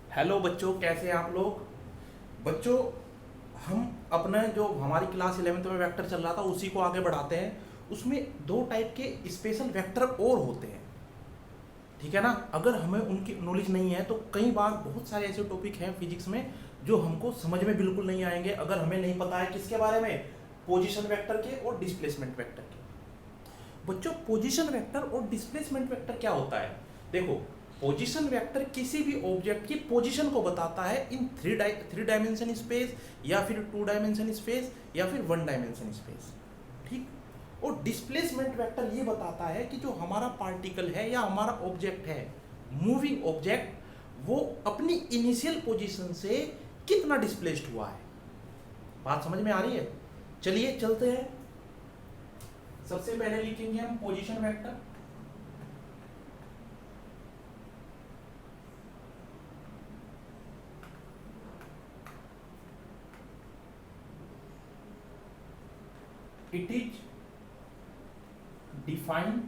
Hello बच्चों, कैसे हैं आप लोग। बच्चों, हम अपना जो हमारी क्लास 11th में वेक्टर चल रहा था उसी को आगे बढ़ाते हैं। उसमें दो टाइप के स्पेशल वेक्टर और होते हैं, ठीक है ना। अगर हमें उनकी नॉलेज नहीं है तो कई बार बहुत सारे ऐसे टॉपिक हैं फिजिक्स में जो हमको समझ में बिल्कुल नहीं आएंगे अगर हमें नहीं पता है किसके बारे में, पोजीशन वेक्टर के और डिस्प्लेसमेंट वेक्टर के। बच्चों, पोजीशन वेक्टर और डिस्प्लेसमेंट वेक्टर क्या होता है। देखो, पोजीशन वेक्टर किसी भी ऑब्जेक्ट की पोजीशन को बताता है इन थ्री डायमेंशन स्पेस, या फिर टू डायमेंशन स्पेस, या फिर वन डायमेंशन स्पेस, ठीक। और डिस्प्लेसमेंट वेक्टर ये बताता है कि जो हमारा पार्टिकल है या हमारा ऑब्जेक्ट है, मूविंग ऑब्जेक्ट, वो अपनी इनिशियल पोजीशन से कितना डिस्प्लेस्ड हुआ है। बात समझ में आ रही है। चलिए चलते हैं। सबसे पहले लिखेंगे हम position vector. It is defined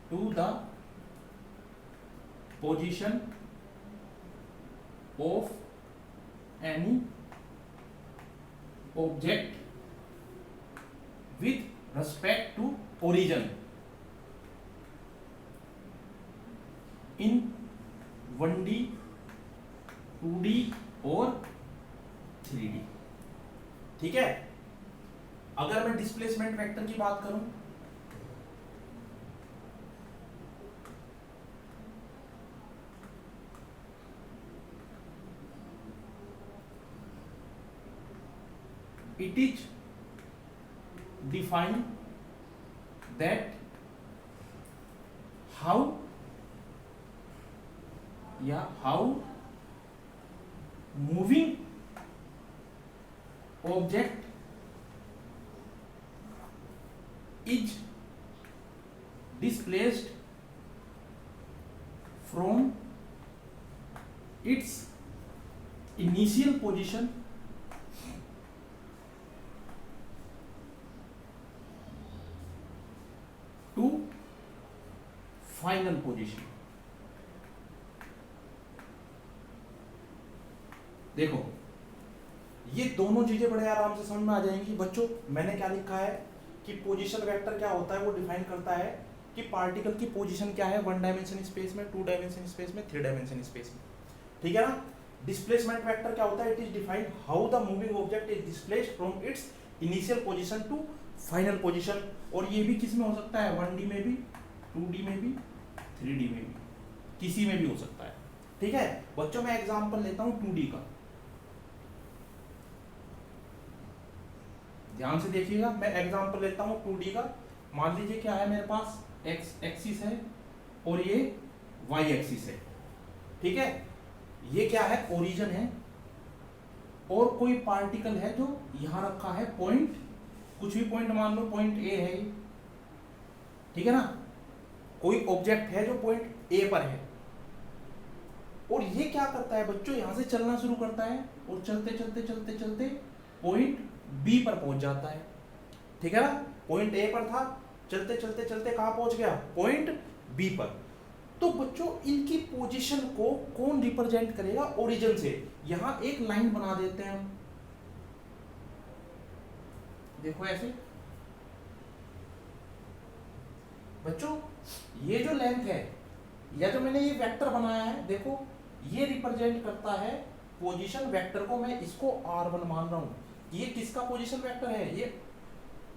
to the position of any object with respect to origin in 1D, 2D और 3D, ठीक है। अगर मैं डिस्प्लेसमेंट वेक्टर की बात करूं, it is define that how moving object is displaced from its initial position to final position. देखो, ये दोनों चीजें बड़े आराम से समझ में आ जाएंगी। बच्चों, मैंने क्या लिखा है कि पोजीशन वेक्टर क्या होता है, वो डिफाइन करता है कि पार्टिकल की पोजीशन क्या है वन डायमेंशन स्पेस में, टू डायमेंशन स्पेस में, थ्री डायमेंशन स्पेस में, ठीक है ना। डिस्प्लेसमेंट वेक्टर क्या होता है, it is defined how the moving object is displaced from its initial position to final position. और ये भी किस में हो सकता है, 1D में भी, 2D में भी, 3D में भी, किसी में भी हो सकता है, ठीक है। बच्चों, मैं एग्जांपल लेता हूं 2D का, ध्यान से देखिएगा। मैं एग्जांपल लेता हूं 2D का। मान लीजिए क्या है, मेरे पास एक्स एक्सिस है और ये वाई एक्सिस है, ठीक है। ये क्या है, ओरिजिन है, और कोई पार्टिकल है जो यहां रखा है पॉइंट, कुछ भी पॉइंट मान लो, पॉइंट ए है ये, ठीक है ना। कोई ऑब्जेक्ट है जो पॉइंट ए पर है, और ये क्या करता है बच्चों, यहां से चलना शुरू करता है और चलते चलते चलते चलते पॉइंट बी पर पहुंच जाता है, ठीक है ना। पॉइंट ए पर था, चलते चलते चलते कहां पहुंच गया, पॉइंट बी पर। तो बच्चों, इनकी पोजीशन को कौन रिप्रेजेंट करेगा, ओरिजिन से। यहां एक लाइन बना देते हैं हम, देखो ऐसे। बच्चों, ये जो लेंथ है या जो मैंने ये वेक्टर बनाया है, देखो ये रिप्रेजेंट करता है पोजीशन वेक्टर को। मैं इसको R1 मान रहा हूं। ये किसका पोजीशन वेक्टर है, ये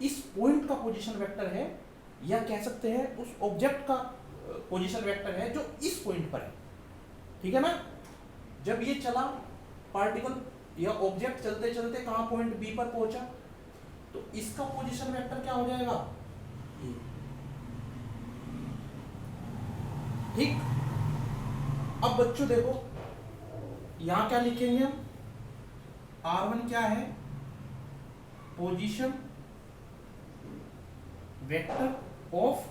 इस पॉइंट का पोजीशन वेक्टर है, या कह सकते हैं उस ऑब्जेक्ट का पोजीशन वेक्टर है जो इस पॉइंट पर है, ठीक है ना। जब ये चला पार्टिकल या ऑब्जेक्ट चलते चलते कहां, पॉइंट बी पर पहुंचा, तो इसका पोजीशन वेक्टर क्या हो जाएगा, ठीक। अब बच्चों देखो, यहां क्या लिखेंगे हम, R1 क्या है, position vector of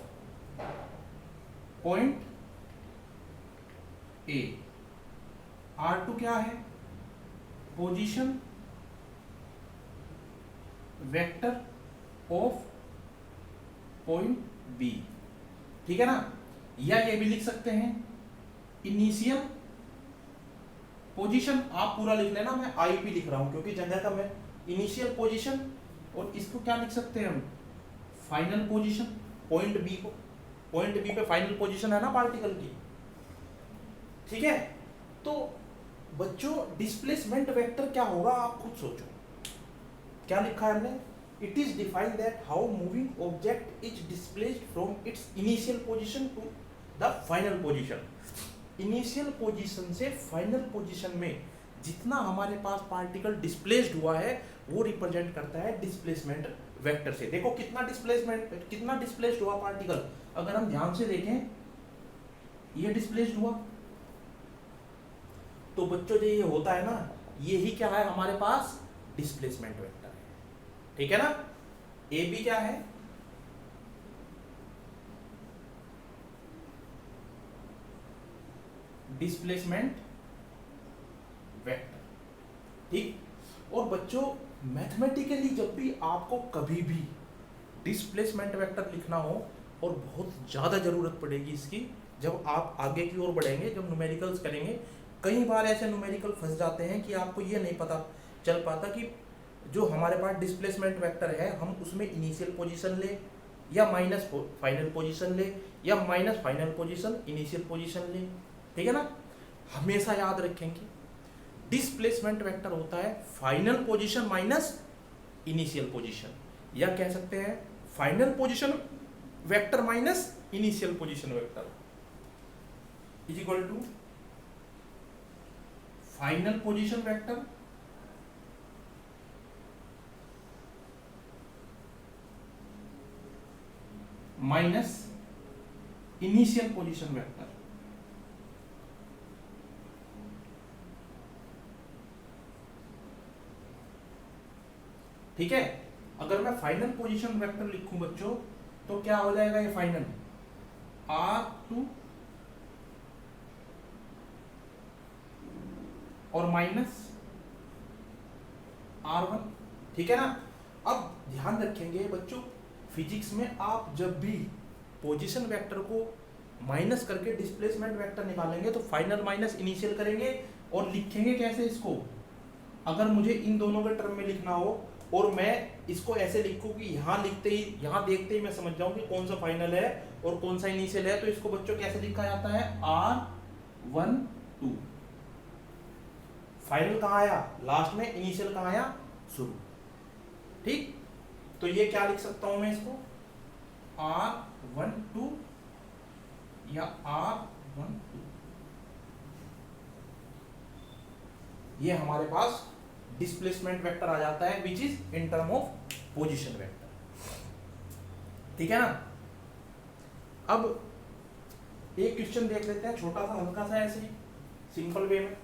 point A. R2 क्या है, position vector of point B, ठीक है ना। या ये भी लिख सकते हैं, इनिशियल पोजीशन आप पूरा लिख लेना, मैं आईपी लिख रहा हूं क्योंकि जगह का मैं इनिशियल पोजीशन, और इसको क्या लिख सकते हैं हम, फाइनल पोजीशन। पॉइंट बी को, पॉइंट बी पे फाइनल पोजीशन है ना पार्टिकल की, ठीक है। तो बच्चों डिस्प्लेसमेंट वेक्टर क्या होगा आप खुद सोचो, क्या लिखा है हमने, it is defined that how moving object is displaced from its initial position to the final position. Initial position से फाइनल पोजीशन में जितना हमारे पास पार्टिकल डिस्प्लेस्ड हुआ है वो रिप्रेजेंट करता है डिस्प्लेसमेंट वेक्टर से। देखो कितना डिस्प्लेस्ड हुआ पार्टिकल, अगर हम ध्यान से देखें ये डिस्प्लेस्ड हुआ, तो बच्चों जो ये होता है ना, ये ही क्या है हमारे पास डिस्प्लेसमेंट वेक्टर है, ठीक है ना। ए बी क्या है, डिस्प्लेसमेंट वेक्टर, ठीक। और बच्चों मैथमेटिकली जब भी आपको कभी भी डिस्प्लेसमेंट वेक्टर लिखना हो, और बहुत ज़्यादा ज़रूरत पड़ेगी इसकी जब आप आगे की ओर बढ़ेंगे, जब न्यूमेरिकल्स करेंगे, कई बार ऐसे न्यूमेरिकल फंस जाते हैं कि आपको ये नहीं पता चल पाता कि जो हमारे पास डिस्प्लेसमेंट वेक्टर है हम उसमें इनिशियल पोजीशन ले या माइनस फाइनल पोजीशन ले या minus final position initial position ले, ठीक है ना। हमेशा याद रखेंगे डिस्प्लेसमेंट वेक्टर होता है final position minus initial position, या कह सकते हैं final position vector minus initial position vector is equal to final position vector minus initial position vector. ठीक है, अगर मैं फाइनल पोजीशन वेक्टर लिखूं बच्चों तो क्या हो जाएगा, ये फाइनल R2 और माइनस R1, ठीक है ना। अब ध्यान रखेंगे बच्चों, फिजिक्स में आप जब भी पोजीशन वेक्टर को माइनस करके डिस्प्लेसमेंट वेक्टर निकालेंगे तो फाइनल माइनस इनिशियल करेंगे और लिखेंगे कैसे इसको। अगर मुझे इन दोनों के टर्म में लिखना हो और मैं इसको ऐसे लिखूं कि यहाँ लिखते ही, यहाँ देखते ही मैं समझ जाऊं कि कौन सा फाइनल है और कौन सा इनिशियल है, तो इसको बच्चों कैसे लिखा जाता है, R1 2। फाइनल कहाँ आया लास्ट में, इनिशियल कहाँ आया शुरू, ठीक। तो ये क्या लिख सकता हूं मैं इसको, R1 2 या R1 2, ये हमारे पास डिस्प्लेसमेंट वेक्टर आ जाता है which is in term of position vector, ठीक है ना। अब एक क्वेश्चन देख लेते हैं छोटा सा हल्का सा ऐसे ही सिंपल वे में।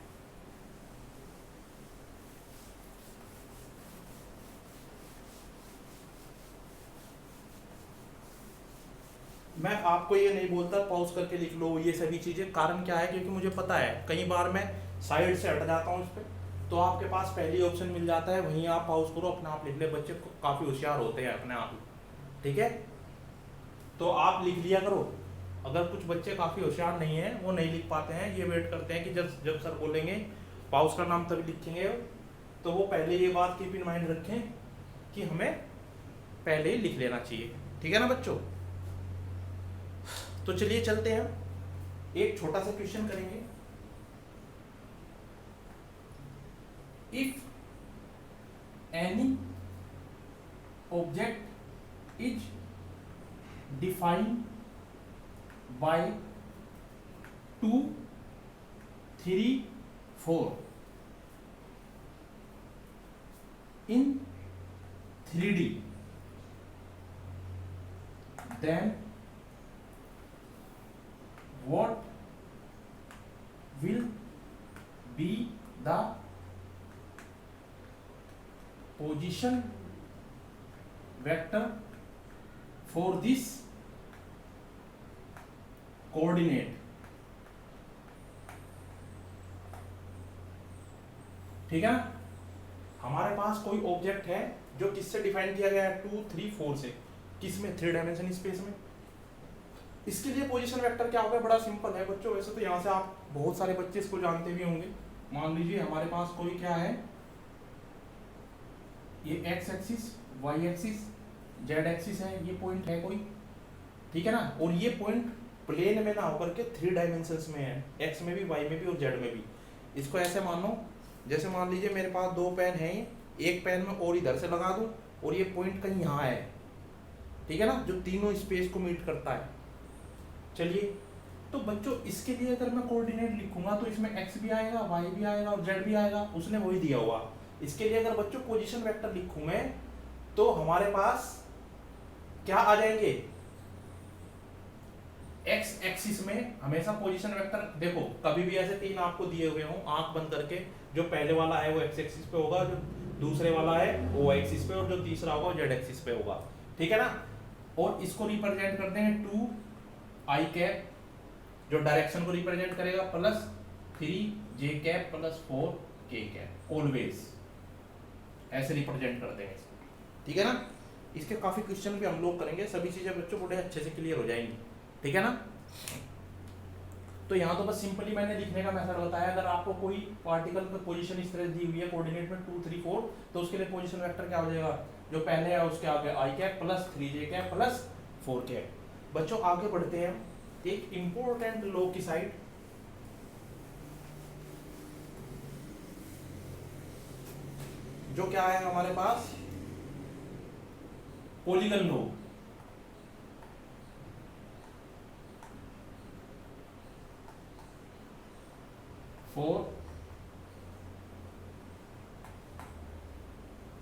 मैं आपको ये नहीं बोलता पॉज करके लिख लो ये सभी चीजें, कारण क्या है, क्योंकि मुझे पता है कई बार मैं साइड से हट जाता हूँ इस पर, तो आपके पास पहली ऑप्शन मिल जाता है, वहीं आप पॉज करो अपने आप लिख ले। बच्चे काफी होशियार होते हैं अपने आप, ठीक है, तो आप लिख लिया करो। अगर कुछ बच्चे काफी होशियार नहीं है, वो नहीं लिख पाते हैं, ये वेट करते हैं कि जब सर बोलेंगे पॉज का नाम तभी लिखेंगे, तो वो पहले ये बात कीप इन माइंड रखें कि हमें पहले ही लिख लेना चाहिए, ठीक है ना बच्चों। तो चलिए चलते हैं, एक छोटा सा क्वेश्चन करेंगे। If any object is defined by 2, 3, 4 in 3D, then what will be the position vector for this coordinate, ठीक है। हमारे पास कोई ऑब्जेक्ट है जो किससे डिफाइन किया गया है, 2, 3, 4 से, किसमें, 3 डायमेंशन स्पेस में। इसके लिए पोजीशन वेक्टर क्या होगा, बड़ा सिंपल है बच्चों। वैसे तो यहाँ से आप बहुत सारे बच्चे इसको जानते भी होंगे, मान लीजिए हमारे पास कोई क्या है, ये X axis, Y axis, Z axis है, ये पॉइंट है कोई, ठीक है ना, और ये पॉइंट प्लेन में ना होकर के 3 डायमेंशंस में है, एक्स में भी, वाई में भी और जेड में भी। इसको ऐसे मानो, जैसे मान लीजिए मेरे पास 2 पेन हैं, एक पेन में और इधर से लगा दूं और ये पॉइंट कहीं यहाँ है, ठीक है ना, जो तीनों स्पेस को मीट करता है। चलिए, तो बच्चों इसके लिए अगर मैं कोऑर्डिनेट लिखूंगा तो इसमें एक्स भी आएगा, वाई भी आएगा और जेड भी आएगा, उसने वही दिया हुआ। इसके लिए अगर बच्चों पोजीशन वेक्टर लिखूं मैं, तो हमारे पास क्या आ जाएंगे, एक्स एक्सिस में हमेशा पोजीशन वेक्टर, देखो कभी भी ऐसे 3 आपको दिए हुए हों आंख बंद करके, जो पहले वाला है वो एक्स एक्सिस पे होगा, जो दूसरे वाला है वो वाई एक्सिस पे, और जो तीसरा होगा वो जेड एक्सिस पे होगा, ठीक है ना। और इसको रिप्रेजेंट करते हैं 2 आई कैप, जो डायरेक्शन को रिप्रेजेंट करेगा, प्लस 3 जे कैप प्लस 4 के कैप, ऑलवेज ऐसे रिप्रेजेंट करते हैं इसको, ठीक है ना। इसके काफी क्वेश्चन भी हम लोग करेंगे, सभी चीजें बच्चों बड़े अच्छे से क्लियर हो जाएंगी, ठीक है ना। तो यहाँ तो बस सिंपली मैंने लिखने का मेथड बताया। अगर आपको कोई पार्टिकल की पोजीशन इस तरह दी हुई है कोऑर्डिनेट में 2 3 4, तो उसके लिए पोजीशन वेक्टर क्या हो जाएगा, जो पहले है उसके आगे आई कैप प्लस 3 जे कैप प्लस 4 कैप। बच्चों आगे बढ़ते हैं एक इंपॉर्टेंट लॉ की साइड, जो क्या है हमारे पास, polygon law. For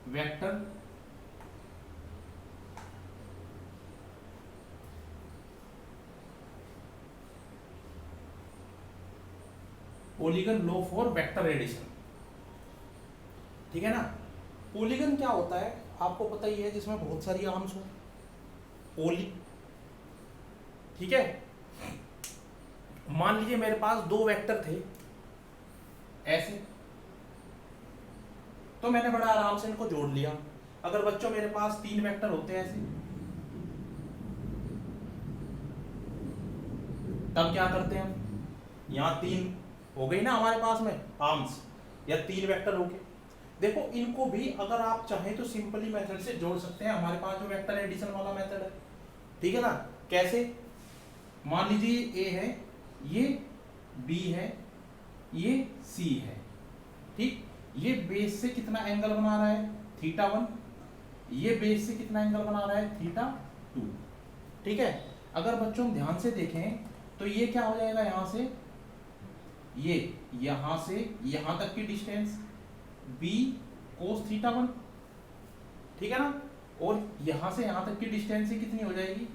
vector polygon law for vector addition, ठीक है ना। पॉलीगन क्या होता है आपको पता ही है, जिसमें बहुत सारी आर्म्स हो, पॉली, ठीक है। मान लीजिए मेरे पास 2 वेक्टर थे ऐसे, तो मैंने बड़ा आराम से इनको जोड़ लिया। अगर बच्चों मेरे पास 3 वेक्टर होते हैं ऐसे, तब क्या करते हैं हम, यहाँ 3 हो गई ना हमारे पास में आर्म्स, या 3 वेक्टर हो गए। देखो इनको भी अगर आप चाहें तो सिंपली मेथड से जोड़ सकते हैं, हमारे पास जो वेक्टर एडिशन वाला मेथड है, ठीक है ना। कैसे, मान लीजिए ए है, ये बी है, ये सी है, ठीक। ये बेस से कितना एंगल बना रहा है, θ1, ये बेस से कितना एंगल बना रहा है, θ2, ठीक है। अगर बच्चों हम ध्यान से देखें तो ये क्या हो जाएगा, यहां से ये, यहां से यहां तक की डिस्टेंस b cos θ1, ठीक है ना, और यहां से यहां तक की डिस्टेंस कितनी हो जाएगी,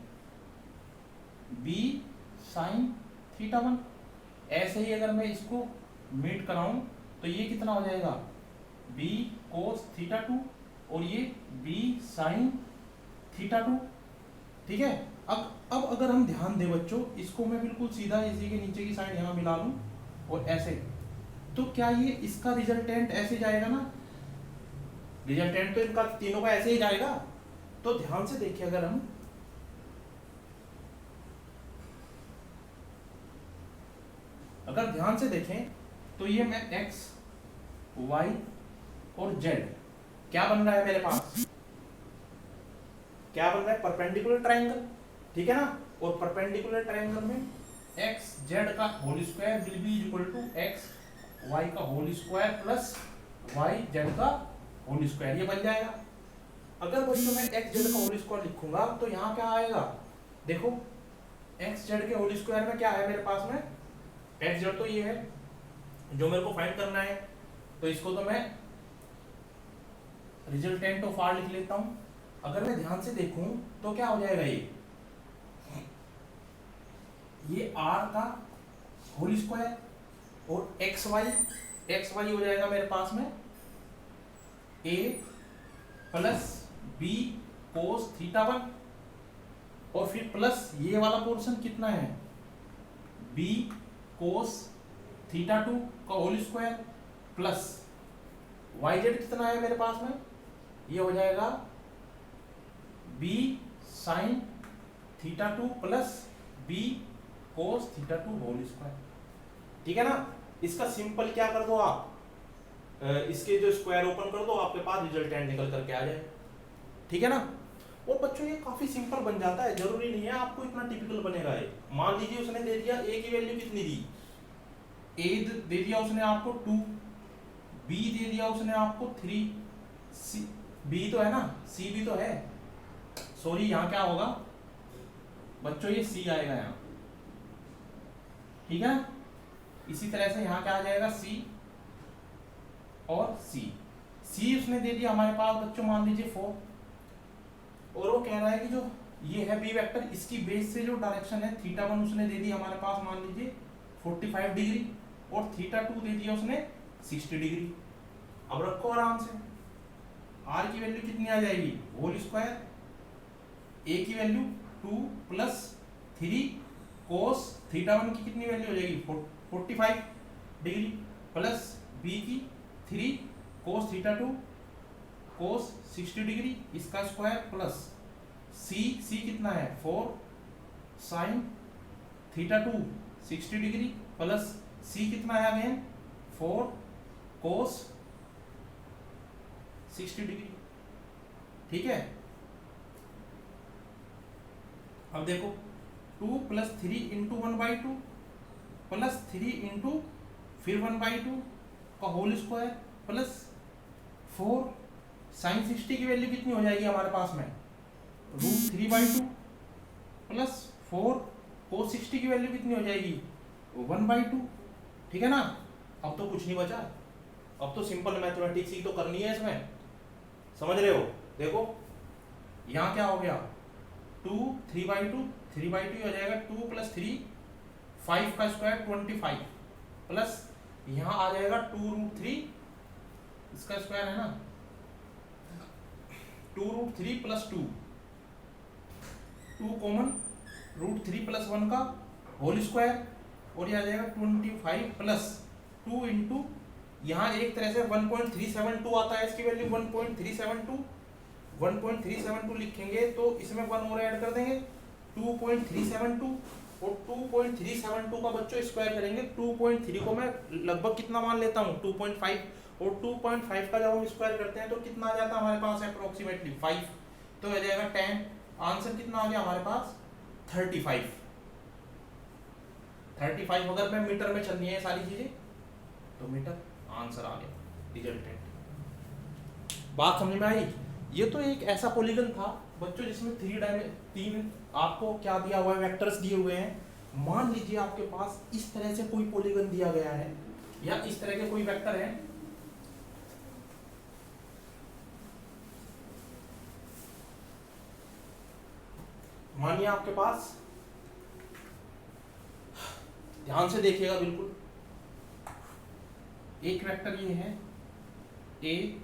b sin θ1। ऐसे ही अगर मैं इसको मीट कराऊं तो ये कितना हो जाएगा, b cos θ2 और ये b sin θ2, ठीक है। अब अगर हम ध्यान दें बच्चों, इसको मैं बिल्कुल सीधा इसी के नीचे की साइड यहाँ मिला लूं और ऐसे, तो क्या ये इसका रिजल्टेंट ऐसे जाएगा ना, रिजल्टेंट तो इनका तीनों का ऐसे ही जाएगा। तो ध्यान से देखिए, अगर हम ध्यान से देखें तो ये मैं x y और z क्या बन रहा है मेरे पास, क्या बन रहा है, परपेंडिकुलर ट्रायंगल, ठीक है ना। और परपेंडिकुलर ट्रायंगल में एक्स जेड का whole square will be equal to X Y का whole square plus Y Z का होल स्क्वायर, ये बन जाएगा। अगर बच्चों मैं एक्स जेड का होल स्क्वायर लिखूंगा तो यहाँ क्या आएगा, देखो एक्स जेड के होल स्क्वायर में क्या है मेरे पास में, एक्स जेड तो ये है जो मेरे को फाइंड करना है, तो इसको तो मैं रिजल्टेंट ऑफ आर लिख लेता हूं। अगर मैं ध्यान से देखूं तो क्या हो जाएगा, ये आर का होल स्क्वायर और एक्स वाई हो जाएगा मेरे पास में ए प्लस बी कोस θ1, और फिर प्लस ये वाला पोर्शन कितना है, बी कोस θ2 का whole square plus Y Z कितना है मेरे पास में, ये हो जाएगा B sine θ2 plus B cos θ2 whole square, ठीक है ना। इसका सिंपल क्या कर दो आप, इसके जो स्क्वायर ओपन कर दो, आपके पास रिजल्टेंट निकल करके आ जाए। ठीक है ना। वो बच्चों ये काफी सिंपल बन जाता है, जरूरी नहीं है आपको इतना टिपिकल बनेगा ये। मान लीजिए उसने दे दिया ए की वैल्यू कितनी दी, ए दे दिया उसने आपको 2, बी दे दिया उसने आपको 3, सी बी तो है ना, सी भी तो है, सॉरी यहाँ क्या होगा बच्चों, ये सी आएगा यहाँ। ठीक है। इसी तरह से यहाँ क्या आ जाएगा, सी और सी उसने दे दिया हमारे पास बच्चों मान लीजिए 4, और वो कह रहा है कि जो ये है बी वेक्टर, इसकी बेस से जो डायरेक्शन है θ1 उसने दे दी हमारे पास मान लीजिए 45 डिग्री, और θ2 दे दिया उसने 60 डिग्री। अब रखो आराम से, आर की वैल्यू कितनी आ जाएगी, होल स्क्वायर, ए की वैल्यू 2 प्लस 3 कोस θ1 की कितनी वैल्यू हो जाएगी 45 डिग्री, प्लस बी की 3 कोस θ2 कोस 60 डिग्री, इसका स्क्वायर, प्लस सी कितना है 4 साइन θ2 60 डिग्री, प्लस सी कितना है अगेन 4 कोस 60 डिग्री। ठीक है। अब देखो 2 प्लस 3 इंटू 1/2 प्लस 3 इंटू फिर 1/2 का होल स्क्वायर, प्लस 4 साइन 60 की वैल्यू कितनी हो जाएगी हमारे पास में, √3/2 प्लस 4 cos 60 की वैल्यू कितनी हो जाएगी 1/2। ठीक है ना। अब तो कुछ नहीं बचा, अब तो सिंपल मैथमेटिक्स ही तो करनी है इसमें, समझ रहे हो। देखो यहाँ क्या हो गया 2 3/2 हो जाएगा 2 प्लस 3 5 का स्क्वायर 25, प्लस यहाँ आ जाएगा 2√3, इसका स्क्वायर है ना 2√3 प्लस 2 कॉमन, √3 प्लस 1 का होल स्क्वायर, और ये आ जाएगा 25 प्लस 2 इंटू यहाँ एक तरह से 1.372 आता है, इसकी वैल्यू 1.372 लिखेंगे तो इसमें 1 और ऐड कर देंगे 2.372, और 2.372 का बच्चों स्क्वायर करेंगे, 2.3 को मैं लगभग कितना मान लेता हूँ 2.5, और 2.5 का जब हम स्क्वायर करते हैं तो कितना आ जाता है हमारे पास अप्रोक्सीमेटली 5, तो आ जाएगा 10। आंसर कितना आ गया हमारे पास 35। अगर मैं मीटर में चलनी है सारी चीजें तो मीटर आंसर आ गया रिजल्टेंट। बात समझ में आई। ये तो एक ऐसा पॉलीगन था बच्चों जिसमें 3 आपको क्या दिया हुआ है, वेक्टर्स दिए हुए हैं। मान लीजिए आपके पास इस तरह से कोई पॉलीगन दिया गया है, या इस तरह के कोई वेक्टर है, मानिए आपके पास, ध्यान से देखिएगा बिल्कुल, एक वेक्टर ये है ए,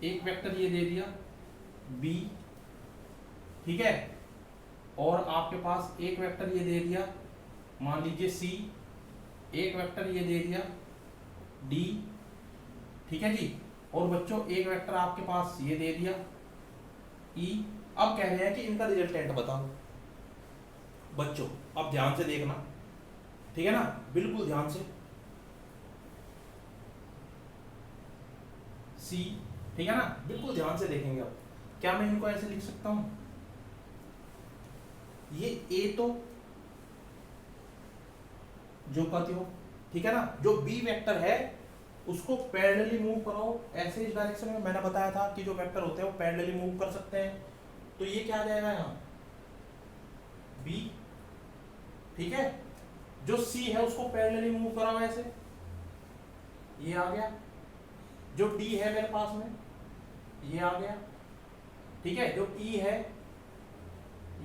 एक वेक्टर ये दे दिया बी, ठीक है, और आपके पास एक वेक्टर ये दे दिया मान लीजिए सी, एक वेक्टर ये दे दिया डी, ठीक है जी, और बच्चों एक वेक्टर आपके पास ये दे दिया ई। अब कह रहे हैं कि इनका रिजल्टेंट बताओ। बच्चों अब ध्यान से देखना, ठीक है ना, बिल्कुल ध्यान से, सी, ठीक है ना, बिल्कुल ध्यान से देखेंगे। अब क्या मैं इनको ऐसे लिख सकता हूं, ये ए तो जो कहते हो, ठीक है ना, जो बी वेक्टर है उसको पैरेलली मूव कराओ ऐसे इस डायरेक्शन में। मैंने बताया था कि जो वेक्टर होते हैं वो पैरेलली मूव कर सकते हैं, तो ये क्या आ जाएगा यहाँ बी, ठीक है। जो सी है उसको पैरेलली मूव कराओ ऐसे, ये आ गया। जो डी है मेरे पास में ये आ गया, ठीक है। जो ई है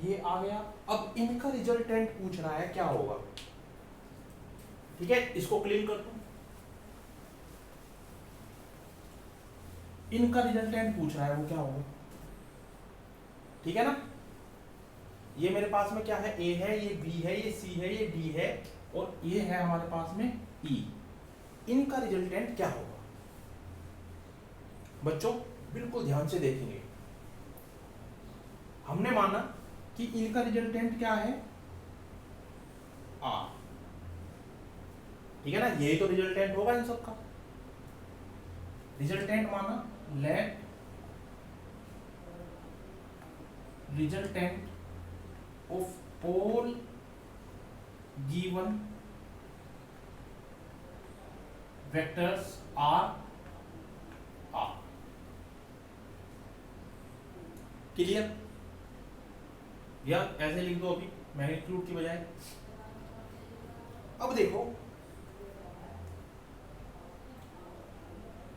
ये आ गया। अब इनका रिजल्टेंट पूछ रहा है क्या होगा, ठीक है, इसको क्लीन कर दूं। इनका रिजल्टेंट पूछ रहा है वो क्या होगा, ठीक है ना। ये मेरे पास में क्या है, ए है, ये बी है, ये सी है, ये डी है, और ये है हमारे पास में ई। इनका रिजल्टेंट क्या होगा बच्चों, बिल्कुल ध्यान से देखेंगे। हमने माना कि इनका रिजल्टेंट क्या है आर, ठीक है ना, यही तो रिजल्टेंट होगा इन सबका। रिजल्टेंट माना let resultant of all given vectors are clear, या ऐसे लिख दो अभी मैग्नीट्यूड की बजाय। अब देखो,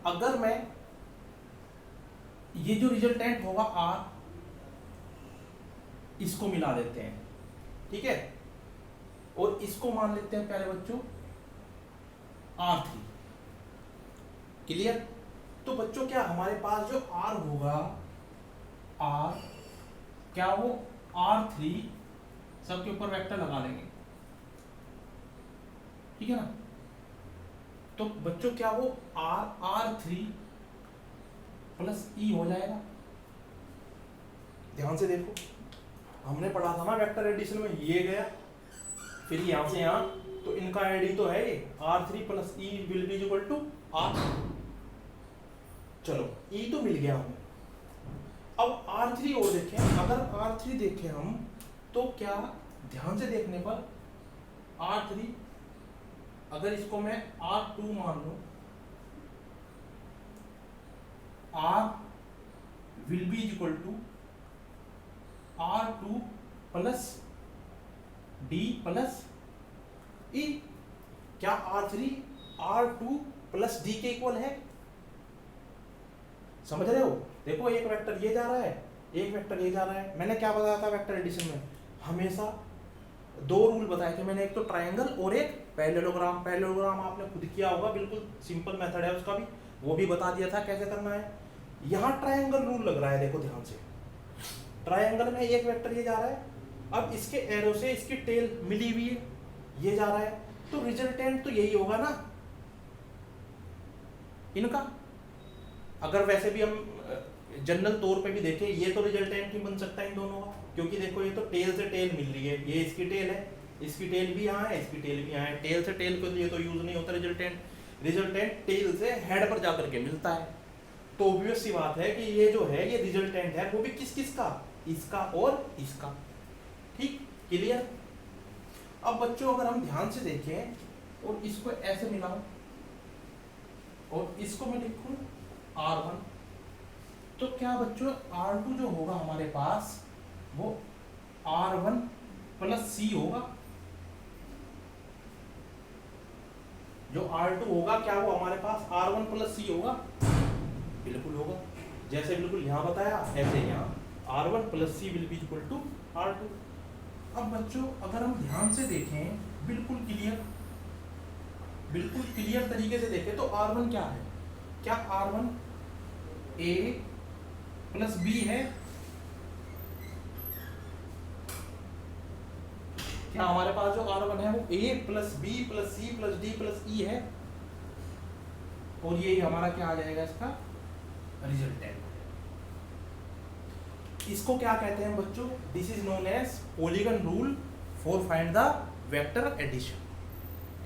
अगर मैं ये जो रिजल्टेंट होगा आर, इसको मिला देते हैं, ठीक है, और इसको मान लेते हैं प्यारे बच्चों R3। क्लियर। तो बच्चों क्या हमारे पास जो R होगा, R क्या वो R3 सबके ऊपर वेक्टर लगा लेंगे, ठीक है ना। तो बच्चों क्या वो R3 प्लस E हो जाएगा। ध्यान से देखो, हमने पढ़ा था ना वेक्टर एडिशन में, ये गया फिर यहां से यहां, तो इनका एडी तो है ये R3 plus E will be equal to R। चलो E तो मिल गया हमें। अब R3 और देखें, अगर R3 देखें हम तो क्या, ध्यान से देखने पर R3 अगर इसको मैं R2 मान लूं, R will be equal to R2 plus D plus E। क्या R3 R2 प्लस D के इक्वल है? समझ रहे हो? देखो एक वेक्टर ये जा रहा है, एक वेक्टर ये जा रहा है। मैंने क्या बताया था वेक्टर एडिशन में, हमेशा दो रूल बताए थे मैंने, एक तो ट्रायंगल और एक पैरेललोग्राम। पैरेललोग्राम आपने खुद किया होगा, बिल्कुल सिंपल मेथड है उसका भी, वो भी बता दिया था कैसे करना है। यहाँ ट्रायंगल रूल लग रहा है, देखो ध्यान से। ट्रायंगल में एक वेक्टर ये जा रहा है, अब इसके एरो से इसकी टेल मिली हुई है, ये जा रहा है, तो रिजल्टेंट तो यही होगा ना इनका। अगर वैसे भी हम जनरल तौर पे भी देखें, ये तो रिजल्टेंट ही बन सकता है इन दोनों का, क्योंकि देखो ये तो टेल से टेल मिल रही है, ये इसकी टेल है, इसकी टेल भी यहाँ है, इसकी टेल भी यहाँ है। टेल से टेल के लिए तो यूज नहीं होता रिजल्टेंट, रिजल्टेंट टेल से हेड पर जाकर के मिलता है। तो ऑब्वियस सी बात है कि ये जो है ये रिजल्टेंट है, वो भी किस किस का, इसका और इसका। ठीक, क्लियर। अब बच्चों अगर हम ध्यान से देखें और इसको ऐसे मिलाऊं और इसको मैं लिखूं R1, तो क्या बच्चों R2 जो होगा हमारे पास वो R1 प्लस C होगा। जो R2 होगा क्या वो हमारे पास R1 प्लस C होगा? बिल्कुल होगा, जैसे बिल्कुल यहाँ बताया ऐसे यहाँ R1 plus C will be equal to R2। अब बच्चों अगर हम ध्यान से देखें, बिल्कुल क्लियर तरीके से देखें, तो R1 क्या है? क्या R1 A प्लस B है? क्या हमारे पास जो R1 है वो A plus B plus C plus D plus E है? और यही हमारा क्या आ जाएगा इसका रिजल्टेंट। इसको क्या कहते हैं बच्चों? This is known as polygon rule for find the vector addition.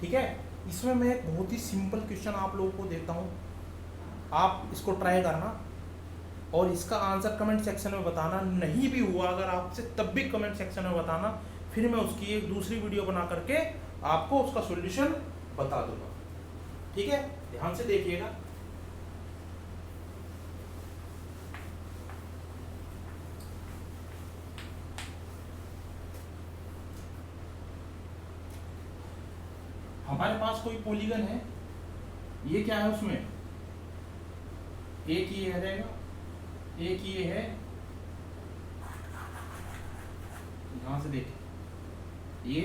ठीक है, इसमें मैं एक बहुत ही सिंपल क्वेश्चन आप लोगों को देता हूं, आप इसको ट्राई करना और इसका आंसर कमेंट सेक्शन में बताना। नहीं भी हुआ अगर आपसे तब भी कमेंट सेक्शन में बताना, फिर मैं उसकी एक दूसरी वीडियो बना करके आपको उसका सॉल्यूशन बता दूंगा। ठीक है, ध्यान से देखिएगा। हमारे पास कोई पॉलीगन है, ये क्या है उसमें, एक ये है, एक ये है, यहां से देखिए ये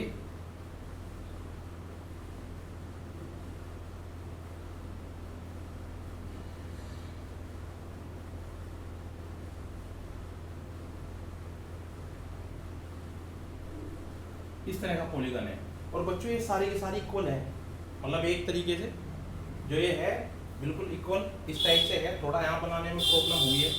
इस तरह का पॉलीगन है। और बच्चों ये सारी की सारी इक्वल है, मतलब एक तरीके से जो ये है बिल्कुल इक्वल इस टाइप से है। थोड़ा यहाँ बनाने में प्रॉब्लम हुई है,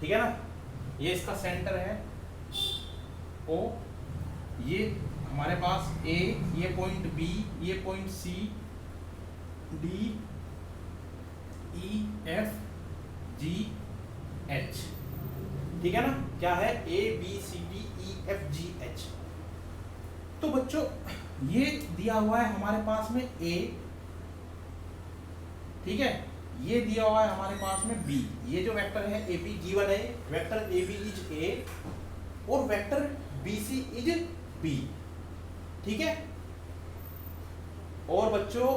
ठीक है ना, ये इसका सेंटर है ओ, ये हमारे पास ए, ये पॉइंट बी, ये point C, D, E, F, G, H, ठीक है ना, क्या है, A B C D E F G H. तो बच्चों ये दिया हुआ है हमारे पास में ए, ठीक है, ये दिया हुआ है हमारे पास में बी, ये जो वेक्टर है ए बी गिवन है, vector A B is A और vector B C is B, ठीक है। और बच्चों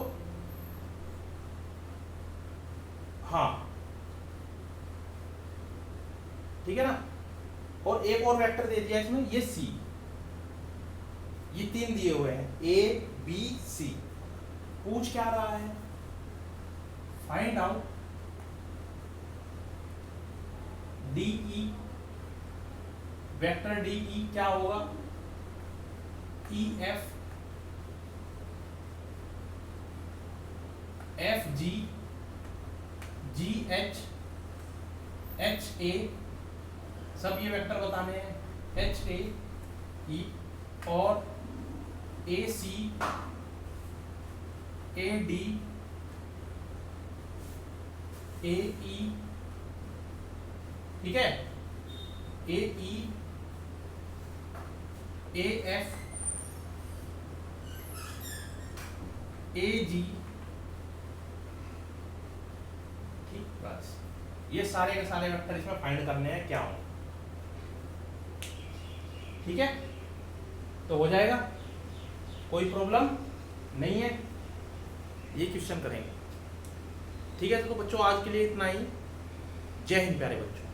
हाँ ठीक है ना, और एक और वेक्टर दे दिया इसमें, ये सी, ये तीन दिए हुए हैं ए बी सी। पूछ क्या रहा है, find out DE, vector DE क्या होगा, E F, F G, G H, H A, सब ये वेक्टर बताने हैं, एच ए ई, और ए सी, ए डी, ए ई, ठीक है, ए ई, ए एफ, ए जी, ठीक, बस ये सारे के सारे वेक्टर इसमें फाइंड करने हैं क्या हो, ठीक है। तो हो जाएगा, कोई प्रॉब्लम नहीं है, ये क्वेश्चन करेंगे, ठीक है। तो बच्चों आज के लिए इतना ही, जय हिंद प्यारे बच्चों।